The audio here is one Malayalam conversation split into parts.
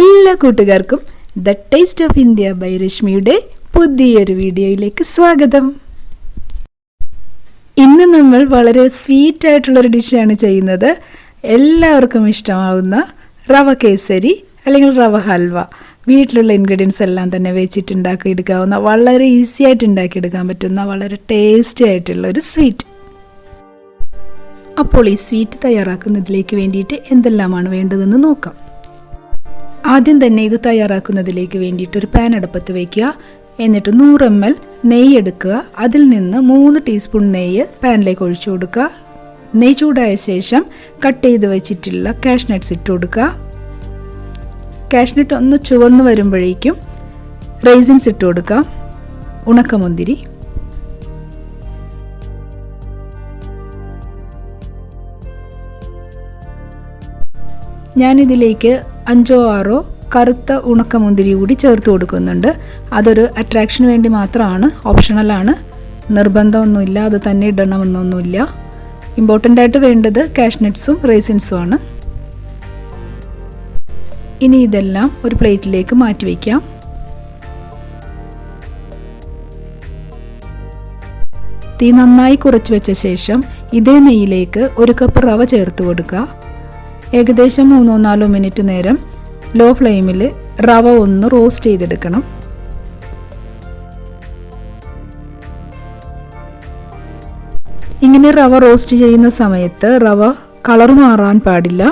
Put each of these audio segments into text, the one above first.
എല്ലാ കൂട്ടുകാർക്കും the taste of India by രശ്മിയുടെ പുതിയൊരു വീഡിയോയിലേക്ക് സ്വാഗതം. ഇന്ന് നമ്മൾ വളരെ സ്വീറ്റ് ആയിട്ടുള്ളൊരു ഡിഷാണ് ചെയ്യുന്നത്. എല്ലാവർക്കും ഇഷ്ടമാവുന്ന റവ കേസരി അല്ലെങ്കിൽ റവ ഹൽവ. വീട്ടിലുള്ള ഇൻഗ്രീഡിയൻസ് എല്ലാം തന്നെ വെച്ചിട്ട് ഉണ്ടാക്കിയെടുക്കാവുന്ന, വളരെ ഈസി ആയിട്ട് ഉണ്ടാക്കിയെടുക്കാൻ പറ്റുന്ന വളരെ ടേസ്റ്റി ആയിട്ടുള്ള ഒരു സ്വീറ്റ്. അപ്പോൾ ഈ സ്വീറ്റ് തയ്യാറാക്കുന്നതിലേക്ക് വേണ്ടിയിട്ട് എന്തെല്ലാമാണ് വേണ്ടതെന്ന് നോക്കാം. ആദ്യം തന്നെ ഇത് തയ്യാറാക്കുന്നതിലേക്ക് വേണ്ടിയിട്ട് ഒരു പാൻ അടുപ്പത്ത് വയ്ക്കുക. എന്നിട്ട് 100 ml നെയ്യ് എടുക്കുക. അതിൽ നിന്ന് 3 ടീസ്പൂൺ നെയ്യ് പാനിലേക്ക് ഒഴിച്ചു കൊടുക്കുക. നെയ്യ് ചൂടായ ശേഷം കട്ട് ചെയ്ത് വെച്ചിട്ടുള്ള കാഷ്നട്ട്സ് ഇട്ട് കൊടുക്കുക. കാഷ്നട്ട് ഒന്ന് ചുവന്ന് വരുമ്പോഴേക്കും റൈസിൻസ് ഇട്ട് കൊടുക്കുക. ഉണക്കമുന്തിരി, ഞാനിതിലേക്ക് 5-6 കറുത്ത ഉണക്കമുന്തിരി കൂടി ചേർത്ത് കൊടുക്കുന്നുണ്ട്. അതൊരു അട്രാക്ഷന് വേണ്ടി മാത്രമാണ്, ഓപ്ഷണലാണ്, നിർബന്ധമൊന്നുമില്ല, അത് തന്നെ ഇടണമെന്നൊന്നുമില്ല. ഇമ്പോർട്ടൻ്റ് ആയിട്ട് വേണ്ടത് കാഷ്നട്ട്സും റൈസിൻസും ആണ്. ഇനി ഇതെല്ലാം ഒരു പ്ലേറ്റിലേക്ക് മാറ്റി വയ്ക്കാം. തീ നന്നായി കുറച്ച് വെച്ച ശേഷം ഇതേ നെയ്യിലേക്ക് 1 കപ്പ് റവ ചേർത്ത് കൊടുക്കുക. ഏകദേശം 3-4 മിനിറ്റ് നേരം ലോ ഫ്ലെയിമിൽ റവ ഒന്ന് റോസ്റ്റ് ചെയ്തെടുക്കണം. ഇങ്ങനെ റവ റോസ്റ്റ് ചെയ്യുന്ന സമയത്ത് റവ കളർ മാറാൻ പാടില്ല.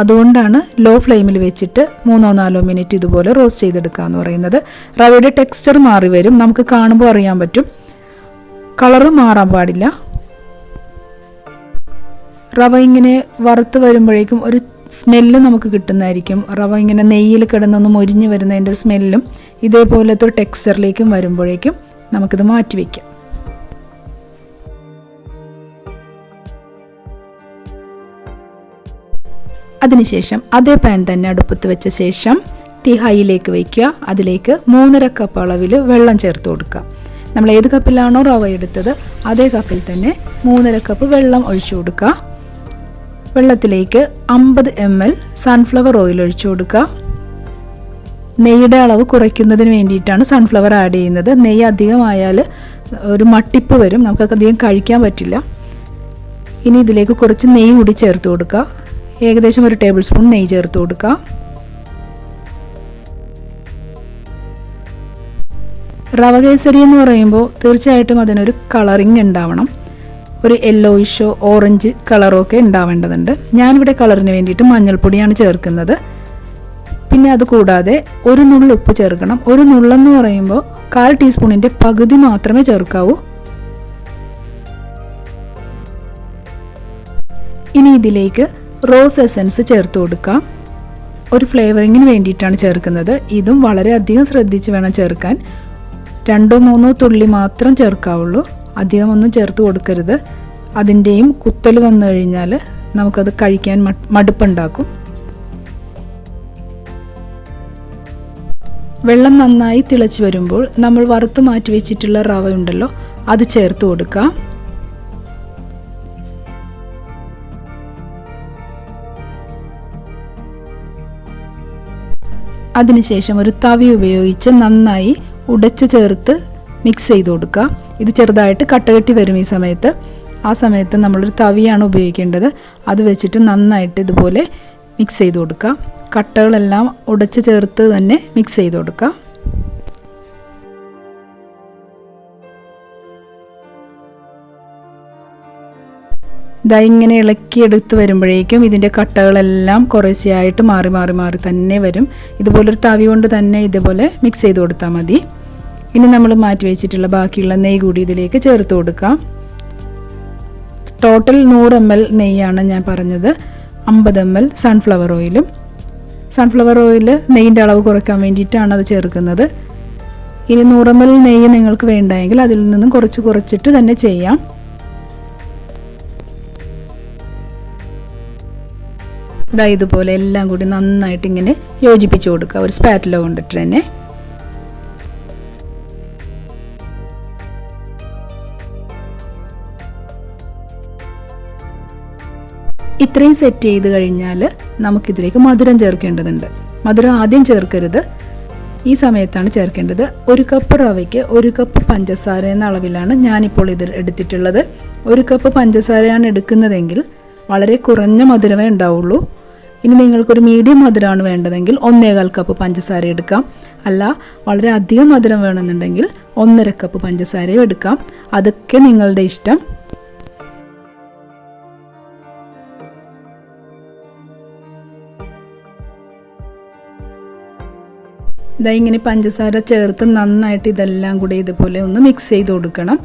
അതുകൊണ്ടാണ് ലോ ഫ്ലെയിമിൽ വെച്ചിട്ട് 3-4 മിനിറ്റ് ഇതുപോലെ റോസ്റ്റ് ചെയ്തെടുക്കുക എന്ന് പറയുന്നത്. റവയുടെ ടെക്സ്ചർ മാറി വരും, നമുക്ക് കാണുമ്പോൾ അറിയാൻ പറ്റും. കളർ മാറാൻ പാടില്ല. റവ ഇങ്ങനെ വറുത്ത് വരുമ്പോഴേക്കും ഒരു സ്മെല്ല് നമുക്ക് കിട്ടുന്നതായിരിക്കും. റവ ഇങ്ങനെ നെയ്യിൽ കിടന്നൊന്ന് മൊരിഞ്ഞ് വരുന്നതിൻ്റെ ഒരു സ്മെല്ലും ഇതേപോലത്തെ ഒരു ടെക്സ്ചറിലേക്കും വരുമ്പോഴേക്കും നമുക്കിത് മാറ്റി വയ്ക്കാം. അതിനുശേഷം അതേ പാൻ തന്നെ അടുപ്പത്ത് വെച്ച ശേഷം തീ ഹൈയിലേക്ക് വയ്ക്കുക. അതിലേക്ക് 3.5 കപ്പ് അളവിൽ വെള്ളം ചേർത്ത് കൊടുക്കുക. നമ്മൾ ഏത് കപ്പിലാണോ റവ എടുത്തത് അതേ കപ്പിൽ തന്നെ 3.5 കപ്പ് വെള്ളം ഒഴിച്ചു കൊടുക്കുക. വെള്ളത്തിലേക്ക് 50 ml സൺഫ്ലവർ ഓയിൽ ഒഴിച്ചു കൊടുക്കുക. നെയ്യുടെ അളവ് കുറയ്ക്കുന്നതിന് വേണ്ടിയിട്ടാണ് സൺഫ്ലവർ ആഡ് ചെയ്യുന്നത്. നെയ്യ് അധികമായാൽ ഒരു മട്ടിപ്പ് വരും, നമുക്കൊക്കെ അധികം കഴിക്കാൻ പറ്റില്ല. ഇനി ഇതിലേക്ക് കുറച്ച് നെയ്യ് കൂടി ചേർത്ത് കൊടുക്കുക. ഏകദേശം 1 ടേബിൾ സ്പൂൺ നെയ്യ് ചേർത്ത് കൊടുക്കുക. റവ കേസരി എന്ന് പറയുമ്പോൾ തീർച്ചയായിട്ടും അതിനൊരു കളറിങ് ഉണ്ടാവണം. ഒരു യെല്ലോയിഷോ ഓറഞ്ച് കളറോ ഒക്കെ ഉണ്ടാവേണ്ടതുണ്ട്. ഞാനിവിടെ കളറിന് വേണ്ടിയിട്ട് മഞ്ഞൾപ്പൊടിയാണ് ചേർക്കുന്നത്. പിന്നെ അത് കൂടാതെ 1 നുള്ള് ഉപ്പ് ചേർക്കണം. 1 നുള്ളെന്ന് പറയുമ്പോൾ 1/4 ടീസ്പൂണിൻ്റെ പകുതി മാത്രമേ ചേർക്കാവൂ. ഇനി ഇതിലേക്ക് റോസ് എസൻസ് ചേർത്ത് കൊടുക്കാം. ഒരു ഫ്ലേവറിങ്ങിന് വേണ്ടിയിട്ടാണ് ചേർക്കുന്നത്. ഇതും വളരെയധികം ശ്രദ്ധിച്ച് വേണം ചേർക്കാൻ. 2-3 തുള്ളി മാത്രം ചേർക്കാവുള്ളൂ, അധികമൊന്നും ചേർത്ത് കൊടുക്കരുത്. അതിൻ്റെയും കുത്തൽ വന്നു കഴിഞ്ഞാൽ നമുക്കത് കഴിക്കാൻ മടുപ്പുണ്ടാക്കും. വെള്ളം നന്നായി തിളച്ച് വരുമ്പോൾ നമ്മൾ വറുത്ത് മാറ്റി വെച്ചിട്ടുള്ള റവ ഉണ്ടല്ലോ, അത് ചേർത്ത് കൊടുക്കുക. അതിനുശേഷം ഒരു തവി ഉപയോഗിച്ച് നന്നായി ഉടച്ച് ചേർത്ത് മിക്സ് ചെയ്ത് കൊടുക്കുക. ഇത് ചെറുതായിട്ട് കട്ടകെട്ടി വരും. ആ സമയത്ത് നമ്മളൊരു തവിയാണ് ഉപയോഗിക്കേണ്ടത്. അത് വെച്ചിട്ട് നന്നായിട്ട് ഇതുപോലെ മിക്സ് ചെയ്ത് കൊടുക്കുക. കട്ടകളെല്ലാം ഉടച്ച് ചേർത്ത് തന്നെ മിക്സ് ചെയ്ത് കൊടുക്കുക. ഇതാ ഇങ്ങനെ ഇളക്കിയെടുത്ത് വരുമ്പോഴേക്കും ഇതിൻ്റെ കട്ടകളെല്ലാം കുറേശ്ശെയായിട്ട് മാറി മാറി മാറി തന്നെ വരും. ഇതുപോലൊരു തവി കൊണ്ട് തന്നെ ഇതുപോലെ മിക്സ് ചെയ്ത് കൊടുത്താൽ മതി. ഇനി നമ്മൾ മാറ്റി വെച്ചിട്ടുള്ള ബാക്കിയുള്ള നെയ്യ് കൂടി ഇതിലേക്ക് ചേർത്ത് കൊടുക്കാം. ടോട്ടൽ 100 ml നെയ്യാണ് ഞാൻ പറഞ്ഞത്. 50 ml സൺഫ്ലവർ ഓയിലും. സൺഫ്ലവർ ഓയിൽ നെയ്യിൻ്റെ അളവ് കുറയ്ക്കാൻ വേണ്ടിയിട്ടാണ് അത് ചേർക്കുന്നത്. ഇനി 100 ml നെയ്യ് നിങ്ങൾക്ക് വേണ്ടെങ്കിൽ അതിൽ നിന്നും കുറച്ചിട്ട് തന്നെ ചെയ്യാം. ഇതുപോലെ എല്ലാം കൂടി നന്നായിട്ട് ഇങ്ങനെ യോജിപ്പിച്ച് കൊടുക്കുക ഒരു സ്പാറ്റില കൊണ്ടിട്ട് തന്നെ. ഇത്രയും സെറ്റ് ചെയ്ത് കഴിഞ്ഞാൽ നമുക്കിതിലേക്ക് മധുരം ചേർക്കേണ്ടതുണ്ട്. മധുരം ആദ്യം ചേർക്കരുത്, ഈ സമയത്താണ് ചേർക്കേണ്ടത്. 1 കപ്പ് റവയ്ക്ക് 1 കപ്പ് പഞ്ചസാര എന്ന അളവിലാണ് ഞാനിപ്പോൾ ഇത് എടുത്തിട്ടുള്ളത്. 1 കപ്പ് പഞ്ചസാരയാണ് എടുക്കുന്നതെങ്കിൽ വളരെ കുറഞ്ഞ മധുരമേ ഉണ്ടാവുള്ളൂ. ഇനി നിങ്ങൾക്കൊരു മീഡിയം മധുരമാണ് വേണ്ടതെങ്കിൽ 1.25 കപ്പ് പഞ്ചസാര എടുക്കാം. അല്ല വളരെ അധികം മധുരം വേണമെന്നുണ്ടെങ്കിൽ 1.5 കപ്പ് പഞ്ചസാരയും എടുക്കാം. അതൊക്കെ നിങ്ങളുടെ ഇഷ്ടം. ഇങ്ങനെ പഞ്ചസാര ചേർത്ത് നന്നായിട്ട് ഇതെല്ലാം കൂടി ഇതുപോലെ ഒന്ന് മിക്സ് ചെയ്ത് കൊടുക്കണം.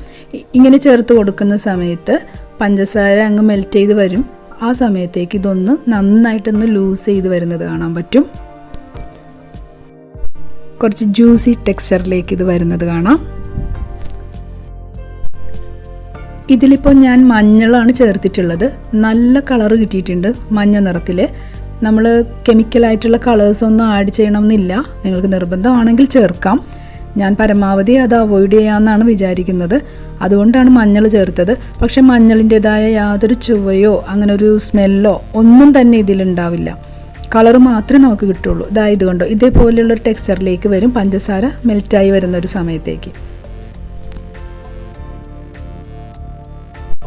ഇങ്ങനെ ചേർത്ത് കൊടുക്കുന്ന സമയത്ത് പഞ്ചസാര അങ്ങ് മെൽറ്റ് ചെയ്ത് വരും. ആ സമയത്തേക്ക് ഇതൊന്ന് നന്നായിട്ടൊന്ന് ലൂസ് ചെയ്ത് വരുന്നത് കാണാൻ പറ്റും. കുറച്ച് ജ്യൂസി ടെക്സ്ചറിലേക്ക് ഇത് വരുന്നത് കാണാം. ഇതിലിപ്പോൾ ഞാൻ മഞ്ഞളാണ് ചേർത്തിട്ടുള്ളത്. നല്ല കളറ് കിട്ടിയിട്ടുണ്ട് മഞ്ഞ നിറത്തിൽ. നമ്മൾ കെമിക്കലായിട്ടുള്ള കളേഴ്സൊന്നും ആഡ് ചെയ്യണമെന്നില്ല, നിങ്ങൾക്ക് നിർബന്ധമാണെങ്കിൽ ചേർക്കാം. ഞാൻ പരമാവധി അത് അവോയ്ഡ് ചെയ്യാമെന്നാണ് വിചാരിക്കുന്നത്, അതുകൊണ്ടാണ് മഞ്ഞൾ ചേർത്തത്. പക്ഷേ മഞ്ഞളിൻ്റെതായ യാതൊരു ചുവയോ അങ്ങനെ ഒരു സ്മെല്ലോ ഒന്നും തന്നെ ഇതിലുണ്ടാവില്ല. കളർ മാത്രമേ നമുക്ക് കിട്ടുള്ളൂ. ഇതായത് കൊണ്ടോ ഇതേപോലെയുള്ളൊരു ടെക്സ്ചറിലേക്ക് വരും പഞ്ചസാര മെൽറ്റായി വരുന്ന ഒരു സമയത്തേക്ക്.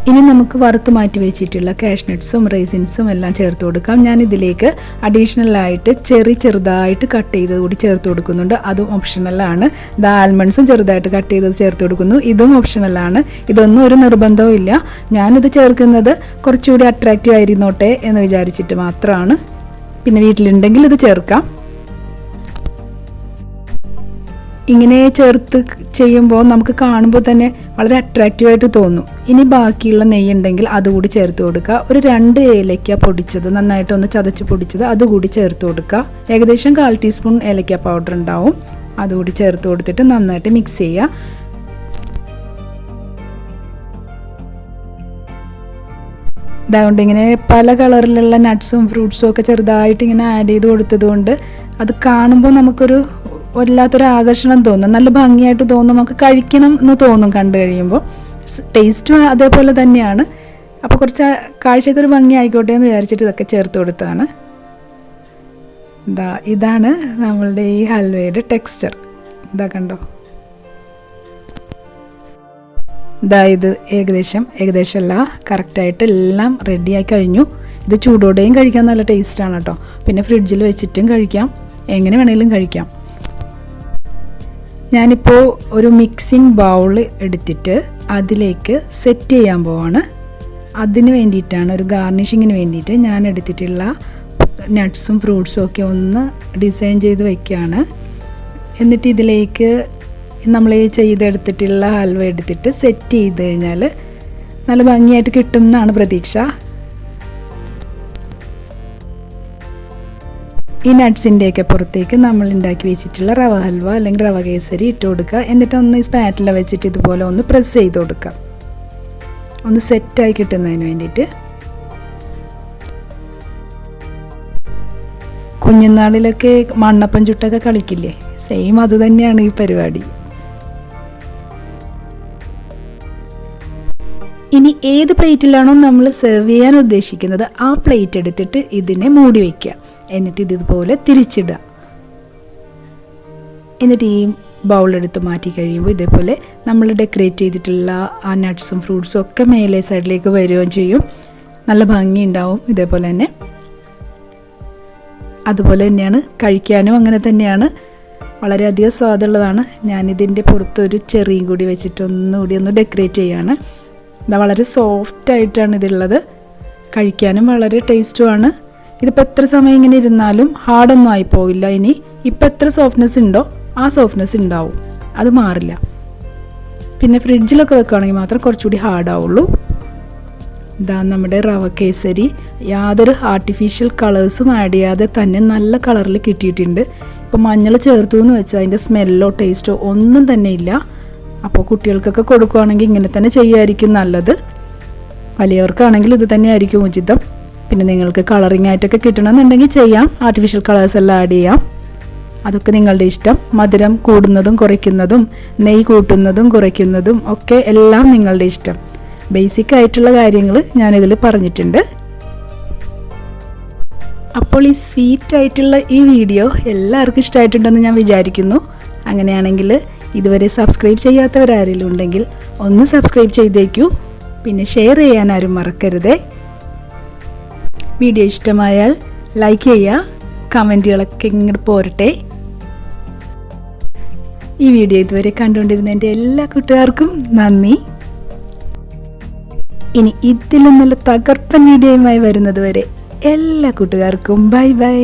ഇനി നമുക്ക് വറുത്ത് മാറ്റി വെച്ചിട്ടുള്ള കാഷ്നട്ട്സും റൈസിൻസും എല്ലാം ചേർത്ത് കൊടുക്കാം. ഞാൻ ഇതിലേക്ക് അഡീഷണലായിട്ട് ചെറുതായിട്ട് കട്ട് ചെയ്തത് കൂടി ചേർത്ത് കൊടുക്കുന്നുണ്ട്. അതും ഓപ്ഷണലാണ്. ആൽമണ്ട്സും ചെറുതായിട്ട് കട്ട് ചെയ്തത് ചേർത്ത് കൊടുക്കുന്നു. ഇതും ഓപ്ഷണലാണ്. ഇതൊന്നും ഒരു നിർബന്ധവും ഇല്ല. ഞാനിത് ചേർക്കുന്നത് കുറച്ചുകൂടി അട്രാക്റ്റീവ് ആയിരുന്നോട്ടെ എന്ന് വിചാരിച്ചിട്ട് മാത്രമാണ്. പിന്നെ വീട്ടിലുണ്ടെങ്കിൽ ഇത് ചേർക്കാം. ഇങ്ങനെ ചേർത്ത് ചെയ്യുമ്പോൾ നമുക്ക് കാണുമ്പോൾ തന്നെ വളരെ അട്രാക്റ്റീവായിട്ട് തോന്നും. ഇനി ബാക്കിയുള്ള നെയ്യ് ഉണ്ടെങ്കിൽ അതുകൂടി ചേർത്ത് കൊടുക്കുക. ഒരു 2 ഏലക്ക പൊടിച്ചത് നന്നായിട്ടൊന്ന് ചതച്ച് പൊടിച്ചത് അതുകൂടി ചേർത്ത് കൊടുക്കുക. ഏകദേശം 1/4 ടീസ്പൂൺ ഏലക്ക പൗഡർ ഉണ്ടാവും. അതുകൂടി ചേർത്ത് കൊടുത്തിട്ട് നന്നായിട്ട് മിക്സ് ചെയ്യുക. ഇതുകൊണ്ട് ഇങ്ങനെ പല കളറിലുള്ള നട്ട്സും ഫ്രൂട്ട്സും ഒക്കെ ചെറുതായിട്ട് ഇങ്ങനെ ആഡ് ചെയ്ത് കൊടുത്തത് കൊണ്ട് അത് കാണുമ്പോൾ നമുക്കൊരു വല്ലാത്തൊരു ആകർഷണം തോന്നും, നല്ല ഭംഗിയായിട്ട് തോന്നും, നമുക്ക് കഴിക്കണം എന്ന് തോന്നും കണ്ടു കഴിയുമ്പോൾ. ടേസ്റ്റും അതേപോലെ തന്നെയാണ്. അപ്പോൾ കുറച്ച് കാഴ്ചക്കൊരു ഭംഗി ആയിക്കോട്ടെ എന്ന് വിചാരിച്ചിട്ട് ഇതൊക്കെ ചേർത്ത് കൊടുത്താണ്. ഇതാണ് നമ്മളുടെ ഈ ഹൽവയുടെ ടെക്സ്ചർ. കണ്ടോ, ഇത് ഏകദേശം അല്ല, കറക്റ്റായിട്ട് എല്ലാം റെഡിയായി കഴിഞ്ഞു. ഇത് ചൂടോടെയും കഴിക്കാൻ നല്ല ടേസ്റ്റാണ് കേട്ടോ. പിന്നെ ഫ്രിഡ്ജിൽ വെച്ചിട്ടും കഴിക്കാം, എങ്ങനെ വേണമെങ്കിലും കഴിക്കാം. ഞാനിപ്പോൾ ഒരു മിക്സിംഗ് ബൗൾ എടുത്തിട്ട് അതിലേക്ക് സെറ്റ് ചെയ്യാൻ പോവാണ്. അതിന് വേണ്ടിയിട്ടാണ്, ഒരു ഗാർണിഷിങ്ങിന് വേണ്ടിയിട്ട് ഞാൻ എടുത്തിട്ടുള്ള നട്ട്സും ഫ്രൂട്ട്സും ഒക്കെ ഒന്ന് ഡിസൈൻ ചെയ്ത് വയ്ക്കുകയാണ്. എന്നിട്ട് ഇതിലേക്ക് നമ്മൾ ചെയ്തെടുത്തിട്ടുള്ള ഹൽവ എടുത്തിട്ട് സെറ്റ് ചെയ്ത് കഴിഞ്ഞാൽ നല്ല ഭംഗിയായിട്ട് കിട്ടും എന്നാണ് പ്രതീക്ഷ. ഈ നട്ട്സിൻ്റെയൊക്കെ പുറത്തേക്ക് നമ്മൾ ഉണ്ടാക്കി വെച്ചിട്ടുള്ള റവ ഹൽവ അല്ലെങ്കിൽ റവ കേസരി ഇട്ട് കൊടുക്കുക. എന്നിട്ടൊന്ന് സ്പാറ്റില വെച്ചിട്ട് ഇതുപോലെ ഒന്ന് പ്രസ് ചെയ്ത് കൊടുക്കുക, ഒന്ന് സെറ്റായി കിട്ടുന്നതിന് വേണ്ടിയിട്ട്. കുഞ്ഞുനാളിലൊക്കെ മണ്ണപ്പം ചുട്ടൊക്കെ കളിക്കില്ലേ, സെയിം അത് തന്നെയാണ് ഈ പരിപാടി. ഇനി ഏത് പ്ലേറ്റിലാണോ നമ്മൾ സെർവ് ചെയ്യാൻ ഉദ്ദേശിക്കുന്നത് ആ പ്ലേറ്റ് എടുത്തിട്ട് ഇതിനെ മൂടി വയ്ക്കുക. എന്നിട്ട് ഇതുപോലെ തിരിച്ചിടുക. എന്നിട്ട് ഈ ബൗളെടുത്ത് മാറ്റി കഴിയുമ്പോൾ ഇതേപോലെ നമ്മൾ ഡെക്കറേറ്റ് ചെയ്തിട്ടുള്ള ആ നട്ട്സും ഫ്രൂട്ട്സും ഒക്കെ മേലെ സൈഡിലേക്ക് വരികയും ചെയ്യും. നല്ല ഭംഗി ഉണ്ടാവും. ഇതേപോലെ തന്നെ അതുപോലെ തന്നെയാണ് കഴിക്കാനും അങ്ങനെ തന്നെയാണ്, വളരെയധികം സ്വാദുള്ളതാണ്. ഞാനിതിൻ്റെ പുറത്തൊരു ചെറിയും കൂടി വെച്ചിട്ട് ഒന്നുകൂടി ഒന്ന് ഡെക്കറേറ്റ് ചെയ്യുകയാണ്. വളരെ സോഫ്റ്റായിട്ടാണ് ഇതുള്ളത്, കഴിക്കാനും വളരെ ടേസ്റ്റുമാണ്. ഇതിപ്പോൾ എത്ര സമയം ഇങ്ങനെ ഇരുന്നാലും ഹാർഡൊന്നും ആയി പോവില്ല. ഇനി ഇപ്പം എത്ര സോഫ്റ്റ്നെസ് ഉണ്ടോ ആ സോഫ്റ്റ്നെസ് ഉണ്ടാവും, അത് മാറില്ല. പിന്നെ ഫ്രിഡ്ജിലൊക്കെ വെക്കുകയാണെങ്കിൽ മാത്രം കുറച്ചുകൂടി ഹാർഡാവുള്ളൂ. നമ്മുടെ റവ കേസരി യാതൊരു ആർട്ടിഫിഷ്യൽ കളേഴ്സും ആഡ് ചെയ്യാതെ തന്നെ നല്ല കളറിൽ കിട്ടിയിട്ടുണ്ട്. ഇപ്പോൾ മഞ്ഞൾ ചേർത്തു എന്ന് വെച്ചാൽ അതിൻ്റെ സ്മെല്ലോ ടേസ്റ്റോ ഒന്നും തന്നെ ഇല്ല. അപ്പോൾ കുട്ടികൾക്കൊക്കെ കൊടുക്കുകയാണെങ്കിൽ ഇങ്ങനെ തന്നെ ചെയ്യുമായിരിക്കും നല്ലത്. വലിയവർക്കാണെങ്കിൽ ഇത് തന്നെയായിരിക്കും ഉചിതം. പിന്നെ നിങ്ങൾക്ക് കളറിങ് ആയിട്ടൊക്കെ കിട്ടണമെന്നുണ്ടെങ്കിൽ ചെയ്യാം, ആർട്ടിഫിഷ്യൽ കളേഴ്സ് എല്ലാം ആഡ് ചെയ്യാം. അതൊക്കെ നിങ്ങളുടെ ഇഷ്ടം. മധുരം കൂടുന്നതും കുറയ്ക്കുന്നതും നെയ്യ് കൂട്ടുന്നതും കുറയ്ക്കുന്നതും ഒക്കെ എല്ലാം നിങ്ങളുടെ ഇഷ്ടം. ബേസിക് ആയിട്ടുള്ള കാര്യങ്ങൾ ഞാനിതിൽ പറഞ്ഞിട്ടുണ്ട്. അപ്പോൾ ഈ സ്വീറ്റായിട്ടുള്ള ഈ വീഡിയോ എല്ലാവർക്കും ഇഷ്ടമായിട്ടുണ്ടെന്ന് ഞാൻ വിചാരിക്കുന്നു. അങ്ങനെയാണെങ്കിൽ ഇതുവരെ സബ്സ്ക്രൈബ് ചെയ്യാത്തവരാരെങ്കിലും ഉണ്ടെങ്കിൽ ഒന്ന് സബ്സ്ക്രൈബ് ചെയ്തേക്കൂ. പിന്നെ ഷെയർ ചെയ്യാൻ ആരും മറക്കരുതേ. വീഡിയോ ഇഷ്ടമായാൽ ലൈക്ക് ചെയ്യുക, കമൻറ്റുകളൊക്കെ ഇങ്ങോട്ട് പോരട്ടെ. ഈ വീഡിയോ ഇതുവരെ കണ്ടുകൊണ്ടിരുന്ന എൻ്റെ എല്ലാ കൂട്ടുകാർക്കും നന്ദി. ഇനി ഇതിലും നല്ല തകർപ്പൻ വീഡിയോയുമായി വരുന്നത് വരെ എല്ലാ കൂട്ടുകാർക്കും ബൈ ബൈ.